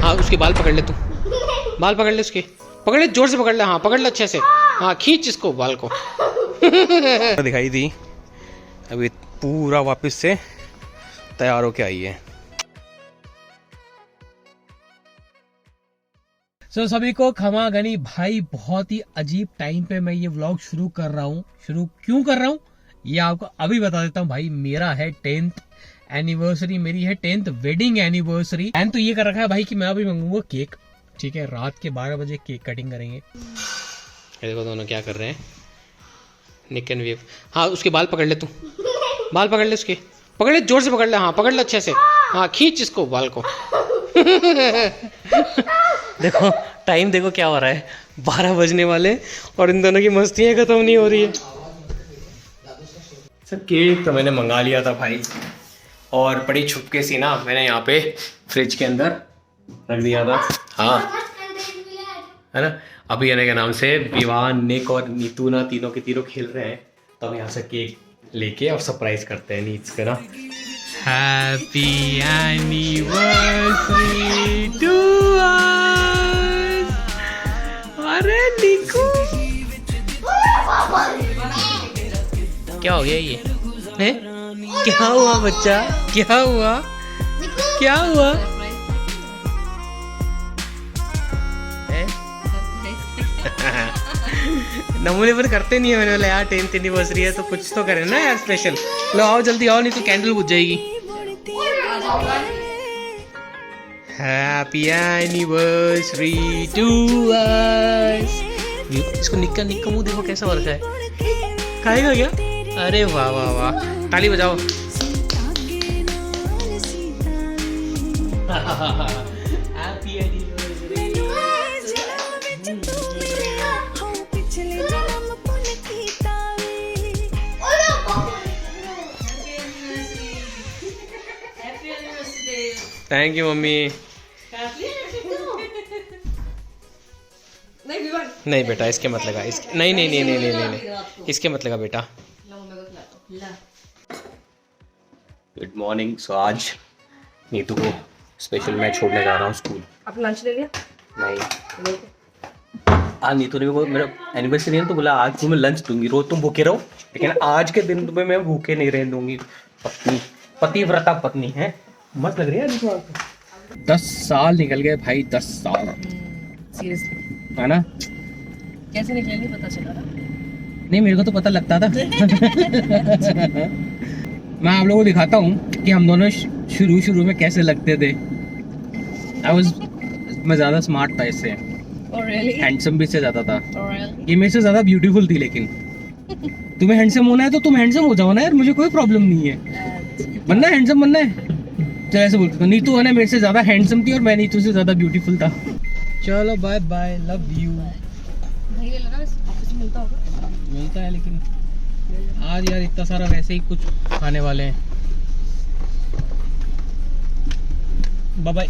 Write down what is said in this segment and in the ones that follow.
हाँ उसके बाल पकड़ ले तू, बाल पकड़ ले उसके, पकड़ ले जोर से पकड़ ले, हाँ पकड़ ले अच्छे से, हाँ खींच इसको बाल को। दिखाई दी अभी पूरा वापस से तैयार होके आई है। सभी को खमा गनी भाई, बहुत ही अजीब टाइम पे मैं ये व्लॉग शुरू कर रहा हूँ। शुरू क्यों कर रहा हूँ ये आपको अभी बता देता हूँ भाई। मेरा है 10th एनिवर्सरी, मेरी है 10th वेडिंग एनिवर्सरी। एंड तो ये कर रखा है भाई कि मैं अभी मंगूंगा केक, ठीक है, रात के 12 बजे केक कटिंग करेंगे। ये देखो दोनों क्या कर रहे हैं, निक एंड वेव। हाँ उसके बाल पकड़ ले तू, बाल पकड़ ले उसके, पकड़ ले जोर से पकड़ ले, हाँ पकड़ ले अच्छे से, हाँ खींच इसको बाल को। देखो टाइम देखो क्या हो रहा है, 12 बजने वाले और इन दोनों की मस्तियाँ खत्म नहीं हो रही है। सर केक तो मैंने मंगा लिया था भाई, और बड़ी छुपके सी ना मैंने यहाँ पे फ्रिज के अंदर रख दिया था। हाँ है ना, अभी यानी के नाम से विवान, निक और नीतू ना तीनों के तीनों खेल रहे हैं, तो हम यहाँ से केक लेके और सरप्राइज करते हैं नीच के ना। Happy anniversary to us. अरे निकू क्या हो गया ये है? क्या हुआ बच्चा, क्या हुआ, क्या हुआ? नमूने पर करते नहीं है, मैंने बोला यार 10th एनिवर्सरी है तो कुछ तो करें ना यार स्पेशल। लो आओ जल्दी आओ, नहीं तो कैंडल बुझ जाएगी। Happy anniversary to us. इसको निक्का निक्का मुंह देखो कैसा हो रखा है, खाएगा क्या? अरे वाह वाह वाह, ताली बजाओ। Happy anniversary. Thank you mummy. नहीं बेटा इसके मत लगा, इसके नहीं नहीं नहीं नहीं नहीं नहीं, नहीं। इसके मत लगा बेटा। Good morning. सो आज नीतू को स्पेशल मैं छोड़ने जा रहा हूँ स्कूल। आप लंच ले लिया? नहीं आज नीतू ने वो मेरा एनिवर्सरी है तो बोला आज तुम्हें लंच दूंगी, रोज तुम भूखे रहो लेकिन आज के दिन तुम्हें मैं भूखे नहीं रहने दूंगी। पत्नी, पतिव्रता पत्नी है। मस्त लग रही है। 10 साल निकल गए भाई, 10 साल सीरियसली है ना। कैसे निकले नहीं पता चला था। नहीं मेरे को तो पता लगता था। मैं आप लोगों को दिखाता हूँ कि हम दोनों शुरू में कैसे लगते थे। मैं ज़्यादा स्मार्ट था इससे, हैंडसम भी से ज़्यादा था। ये मेरे से ज़्यादा ब्यूटीफुल थी, लेकिन तुम्हें हैंडसम होना है तो तुम हैंडसम हो जाओ ना यार, मुझे कोई प्रॉब्लम नहीं है। बनना है हैंडसम, बनना है। चलो ऐसे बोलते थे, नीतू है ना मेरे से ज़्यादा हैंडसम थी और मैं नीतू से ज़्यादा ब्यूटीफुल था। चलो बाय बाय, लव यू। मिलता है लेकिन आज यार इतना सारा वैसे ही कुछ खाने वाले हैं। Bye bye.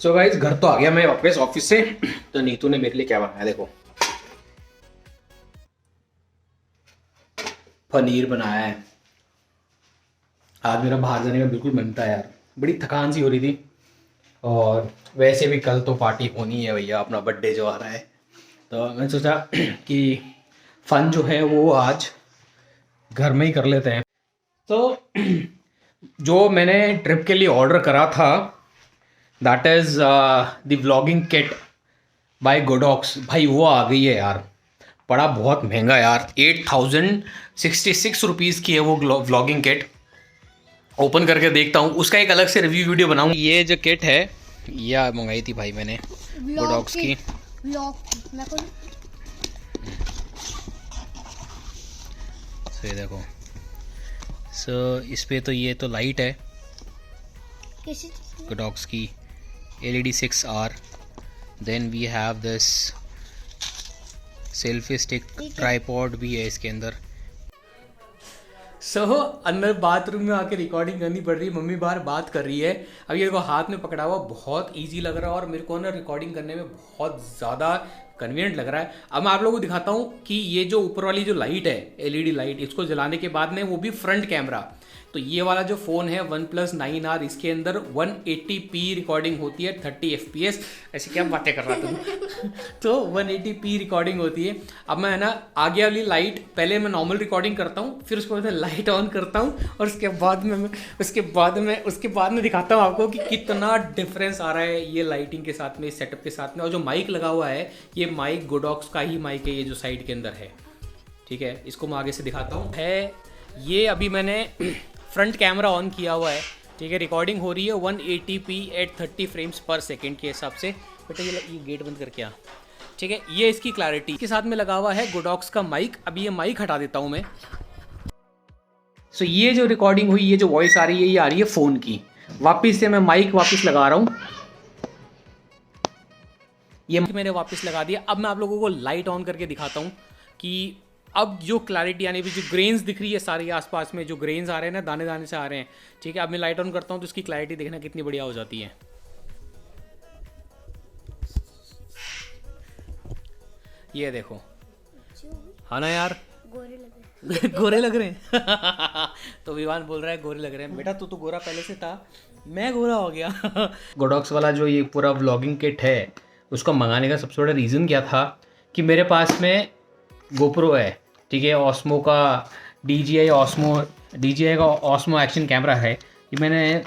सो गाइस घर तो आ गया मैं वापस ऑफिस से। तो नीतू ने मेरे लिए क्या बनाया देखो, पनीर बनाया है। आज मेरा बाहर जाने का बिल्कुल मन था यार, बड़ी थकान सी हो रही थी, और वैसे भी कल तो पार्टी होनी है भैया, अपना बर्थडे जो आ रहा है। तो मैंने सोचा कि फन जो है वो आज घर में ही कर लेते हैं। तो जो मैंने ट्रिप के लिए ऑर्डर करा था that is the vlogging kit by Godox, भाई वो आ गई है यार। पड़ा बहुत महंगा यार, 8066 रुपीज़ की है वो व्लॉगिंग किट। ओपन करके देखता हूँ, उसका एक अलग से रिव्यू वीडियो बनाऊँ। ये जो किट है यह मंगाई थी भाई मैंने गोडॉक्स की। सो ये देखो, सो इस पे तो ये तो लाइट है गोडॉक्स की LED 6R। Then we have this selfie stick, tripod भी है इसके अंदर। अंदर बाथरूम में आके रिकॉर्डिंग करनी पड़ रही है, मम्मी बाहर बात कर रही है। अब ये देखो हाथ में पकड़ा हुआ बहुत इजी लग रहा है, और मेरे को ना रिकॉर्डिंग करने में बहुत ज़्यादा कन्वीनियंट लग रहा है। अब मैं आप लोगों को दिखाता हूँ कि ये जो ऊपर वाली जो लाइट है, एलईडी लाइट, इसको जलाने के बाद में वो भी फ्रंट कैमरा। तो ये वाला जो फ़ोन है OnePlus 9R, इसके अंदर 180p रिकॉर्डिंग होती है 30 FPS। ऐसे क्या बातें कर रहा था तो 180p रिकॉर्डिंग होती है। अब मैं है ना आगे वाली लाइट, पहले मैं नॉर्मल रिकॉर्डिंग करता हूँ, फिर उसके बाद लाइट ऑन करता हूँ और उसके बाद में दिखाता हूँ आपको कि कितना डिफरेंस आ रहा है ये लाइटिंग के साथ में, इस सेटअप के साथ में। और जो माइक लगा हुआ है, ये माइक गोडॉक्स का ही माइक है, ये जो साइड के अंदर है, ठीक है। इसको मैं आगे से दिखाता हूँ। ये अभी मैंने फ्रंट कैमरा ऑन किया हुआ है, ठीक है। रिकॉर्डिंग हो रही है 180p एट 30 फ्रेम्स पर सेकेंड के हिसाब से। बेटा ये गेट बंद करके आ, ठीक है। ये इसकी क्लैरिटी के साथ में लगा हुआ है गोडॉक्स का माइक। अभी ये माइक हटा देता हूँ मैं। सो ये जो रिकॉर्डिंग हुई, ये जो वॉइस आ रही है, ये आ रही है फ़ोन की। वापिस से मैं माइक वापस लगा रहा हूँ, ये मैंने वापस लगा दिया। अब मैं आप लोगों को लाइट ऑन करके दिखाता हूँ कि अब जो क्लैरिटी आने भी, जो ग्रेन्स दिख रही है सारे आसपास में, जो ग्रेन्स आ रहे हैं ना, दाने दाने से आ रहे हैं, ठीक है। अब मैं लाइट ऑन करता हूँ तो इसकी क्लैरिटी देखना कितनी बढ़िया हो जाती है। ये देखो, हाँ ना यार, गोरे लग रहे गोरे लग रहे हैं तो विवान बोल रहा है गोरे लग रहे हैं। बेटा तू तो गोरा पहले से था, मैं गोरा हो गया गोडॉक्स वाला जो ये पूरा व्लॉगिंग किट है, उसको मंगाने का सबसे बड़ा रीज़न क्या था कि मेरे पास में गोप्रो है, ठीक है। ऑस्मो का DJI का ऑस्मो एक्शन कैमरा है। ये मैंने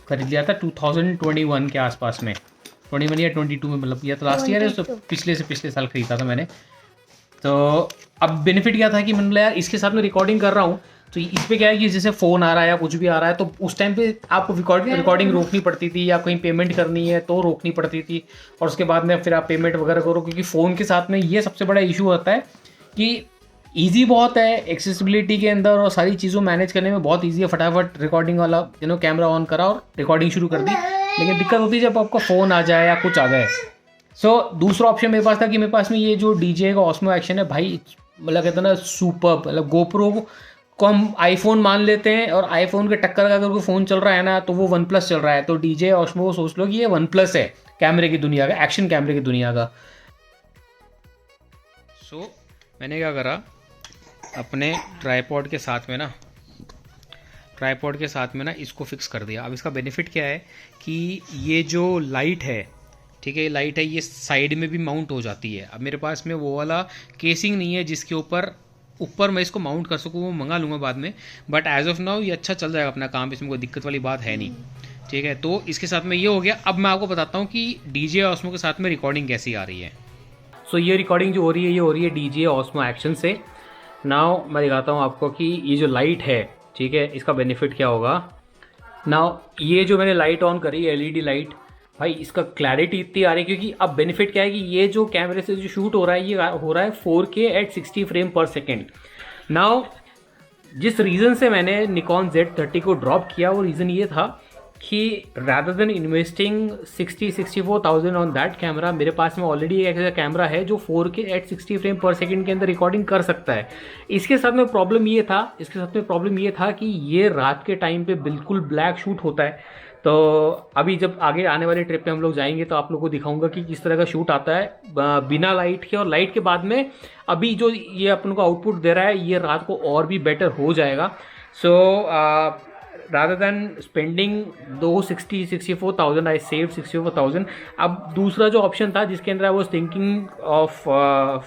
खरीद लिया था 2021 के आसपास में, 21 या 22 में, मतलब या तो लास्ट ईयर है, तो पिछले साल खरीदा था मैंने। तो अब बेनिफिट क्या था कि मैंने बोला यार इसके साथ में रिकॉर्डिंग कर रहा हूँ, तो इस पर क्या है कि जैसे फ़ोन आ रहा है या कुछ भी आ रहा है, तो उस टाइम पे आपको रिकॉर्डिंग रोकनी पड़ती थी, या कहीं पेमेंट करनी है तो रोकनी पड़ती थी, और उसके बाद में फिर आप पेमेंट वगैरह करो। क्योंकि फ़ोन के साथ में ये सबसे बड़ा इशू होता है कि ईजी बहुत है एक्सेसिबिलिटी के अंदर, और सारी चीज़ों मैनेज करने में बहुत ईजी है। फटाफट रिकॉर्डिंग वाला कैमरा ऑन करा और रिकॉर्डिंग शुरू कर दी। लेकिन दिक्कत होती है जब आपका फ़ोन आ जाए या कुछ आ जाए। दूसरा ऑप्शन मेरे पास था कि मेरे पास में ये जो DJI का ऑस्मो एक्शन है भाई, मतलब कहते हैं ना सुपर, मतलब गोप्रो को हम आईफोन मान लेते हैं, और आईफोन के टक्कर का अगर कोई फ़ोन चल रहा है ना, तो वो OnePlus चल रहा है। तो DJI ऑस्मो को सोच लो कि ये OnePlus है कैमरे की दुनिया का, एक्शन कैमरे की दुनिया का। मैंने क्या करा, अपने ट्राइपॉड के साथ में ना इसको फिक्स कर दिया। अब इसका बेनिफिट क्या है कि ये जो लाइट है, ठीक है, ये लाइट है, ये साइड में भी माउंट हो जाती है। अब मेरे पास में वो वाला केसिंग नहीं है जिसके ऊपर मैं इसको माउंट कर सकूँ, वो मंगा लूँगा बाद में। बट एज ऑफ नाउ ये अच्छा चल जाएगा अपना काम, इसमें कोई दिक्कत वाली बात है नहीं, ठीक है। तो इसके साथ में ये हो गया। अब मैं आपको बताता हूँ कि DJI ऑस्मो के साथ में रिकॉर्डिंग कैसी आ रही है। ये रिकॉर्डिंग जो हो रही है, ये हो रही है DJI ऑस्मो एक्शन से। नाउ मैं दिखाता हूँ आपको कि ये जो लाइट है, ठीक है, इसका बेनिफिट क्या होगा। नाउ ये जो मैंने लाइट ऑन करी, LED लाइट, भाई इसका क्लैरिटी इतनी आ रही है, क्योंकि अब बेनिफिट क्या है कि ये जो कैमरे से जो शूट हो रहा है, ये हो रहा है 4K eight 60 frame per second. Now जिस रीज़न से मैंने निकॉन Z30 को ड्रॉप किया, वो रीज़न ये था कि rather than investing 64,000 on that camera, मेरे पास में ऑलरेडी एक ऐसा कैमरा है जो 4K eight 60 frame per second के अंदर रिकॉर्डिंग कर सकता है। इसके साथ में प्रॉब्लम ये था कि ये रात के टाइम पे बिल्कुल ब्लैक शूट होता है। तो अभी जब आगे आने वाले ट्रिप पे हम लोग जाएंगे तो आप लोगों को दिखाऊंगा कि किस तरह का शूट आता है बिना लाइट के, और लाइट के बाद में अभी जो ये अपन को आउटपुट दे रहा है, ये रात को और भी बेटर हो जाएगा। rather than spending 64,000 I saved 64,000। अब दूसरा जो ऑप्शन था जिसके अंदर I was thinking of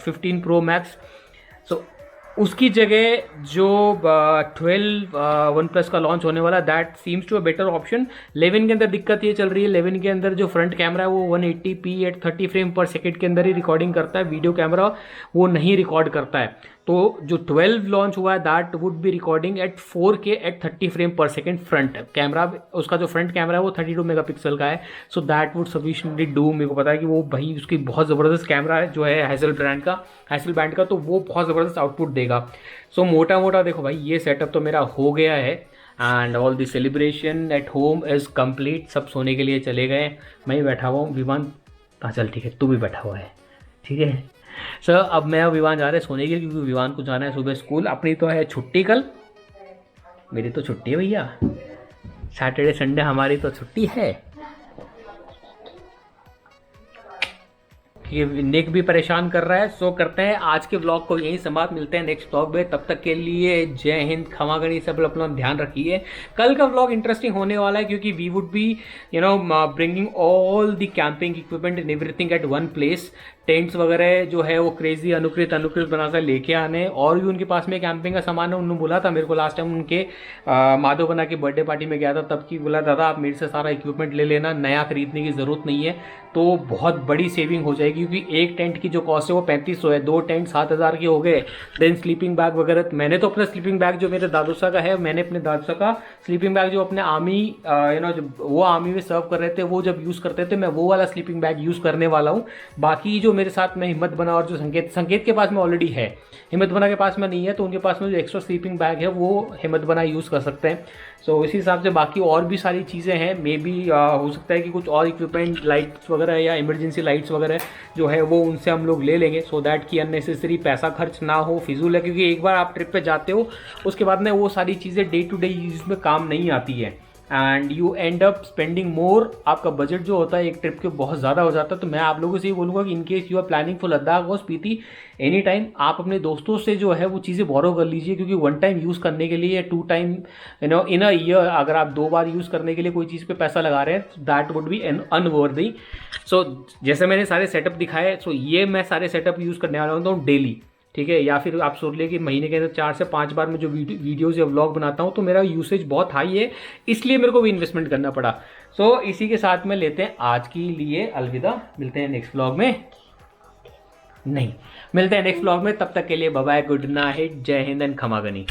15 Pro Max, so उसकी जगह जो 12 OnePlus का लॉन्च होने वाला, that seems to a better option. 11 के अंदर दिक्कत ये चल रही है, 11 के अंदर जो फ्रंट कैमरा है वो 180p eight 30 frame per second के अंदर ही रिकॉर्डिंग करता है, वीडियो कैमरा वो नहीं रिकॉर्ड करता है। तो जो 12 लॉन्च हुआ है that would be recording at 4K at 30 frame per second front camera. उसका जो फ्रंट कैमरा है वो 32 मेगापिक्सल का है, so that would sufficiently do. मेरे को पता है कि वो भाई उसकी बहुत ज़बरदस्त कैमरा है जो है हैसल बैंड का, तो वो बहुत ज़बरदस्त आउटपुट देगा। सो मोटा मोटा देखो भाई, ये सेटअप तो मेरा हो गया है, and all the celebration at home is complete. सब सोने के लिए चले गए, मैं ही बैठा हुआ हूँ। विवान, हाँ चल ठीक है, तू भी बैठा हुआ है, ठीक है। सर अब मैं और विवान जा रहे हैं सोने के लिए, क्योंकि विवान को जाना है सुबह स्कूल। अपनी तो है छुट्टी कल, मेरी तो छुट्टी है भैया, सैटरडे संडे हमारी तो छुट्टी है। कि निक भी परेशान कर रहा है। सो करते हैं आज के व्लॉग को यहीं समाप्त, मिलते हैं नेक्स्ट व्लॉग में। तब तक के लिए जय हिंद, खमा गणी, सब लोग अपना ध्यान रखिए। कल का व्लॉग इंटरेस्टिंग होने वाला है क्योंकि we would be bringing all the camping equipment and everything at one place. Tents वगैरह जो है वो क्रेजी अनुकृत बनाकर लेके आने, और भी उनके पास में कैंपिंग का सामान है। उन्होंने बोला था मेरे को लास्ट टाइम उनके माधव बना के बर्थडे पार्टी में गया था, तब की बोला दादा आप मेरे से सारा इक्विपमेंट ले लेना, नया खरीदने की ज़रूरत नहीं है। तो बहुत बड़ी सेविंग हो जाएगी क्योंकि एक टेंट की जो कॉस्ट है वो 3500 है, 2 टेंट 7000 के हो गए। देन स्लीपिंग बैग वगैरह, मैंने तो अपना स्लीपिंग बैग जो मेरे दादोसा का है, मैंने अपने दादोसा का स्लीपिंग बैग जो अपने आर्मी जब वो आर्मी में सर्व कर रहे थे वो जब यूज़ करते थे, मैं वो वाला स्लीपिंग बैग यूज़ करने वाला हूँ। बाकी जो मेरे साथ में हिम्मत बना और जो संकेत के पास में ऑलरेडी है, हिम्मत बना के पास में नहीं है, तो उनके पास में जो एक्स्ट्रा स्लीपिंग बैग है वो हिम्मत बना यूज़ कर सकते हैं। सो इसी हिसाब से बाकी और भी सारी चीज़ें हैं। मे बी हो सकता है कि कुछ और इक्विपमेंट, लाइट्स वगैरह या इमरजेंसी लाइट्स वगैरह जो है वो उनसे हम लोग ले लेंगे, सो दैट कि अननेसेसरी पैसा खर्च ना हो, फिजूल है। क्योंकि एक बार आप ट्रिप पे जाते हो उसके बाद में वो सारी चीज़ें डे टू डे यूज में काम नहीं आती है and you and up spending more. आपका बजट जो होता है एक ट्रिप के बहुत ज़्यादा हो जाता है। तो मैं आप लोगों से ये बोलूँगा कि in case you are planning for Ladakh और स्पीति एनी टाइम, आप अपने दोस्तों से जो है वो चीज़ें बोरो कर लीजिए, क्योंकि 1 टाइम यूज़ करने के लिए या 2 टाइम इन अ ईयर अगर आप 2 बार यूज़ करने के लिए कोई चीज़ पे पैसा लगा रहे हैं, दैट वुड बी अनवर्दी। सो जैसे मैंने सारे सेटअप दिखाए, सो ये मैं सारे सेटअप यूज़ करने वाला हूँ डेली, ठीक है। या फिर आप सोच लिए कि महीने के अंदर 4 से 5 बार मैं जो वीडियोज़ या व्लॉग बनाता हूँ, तो मेरा यूसेज बहुत हाई है, इसलिए मेरे को भी इन्वेस्टमेंट करना पड़ा। सो इसी के साथ में लेते हैं आज के लिए अलविदा, मिलते हैं नेक्स्ट व्लॉग में, नहीं मिलते हैं नेक्स्ट व्लॉग में। तब तक के लिए बाय बाय, गुड नाइट, जय हिंद एंड खमा गनी।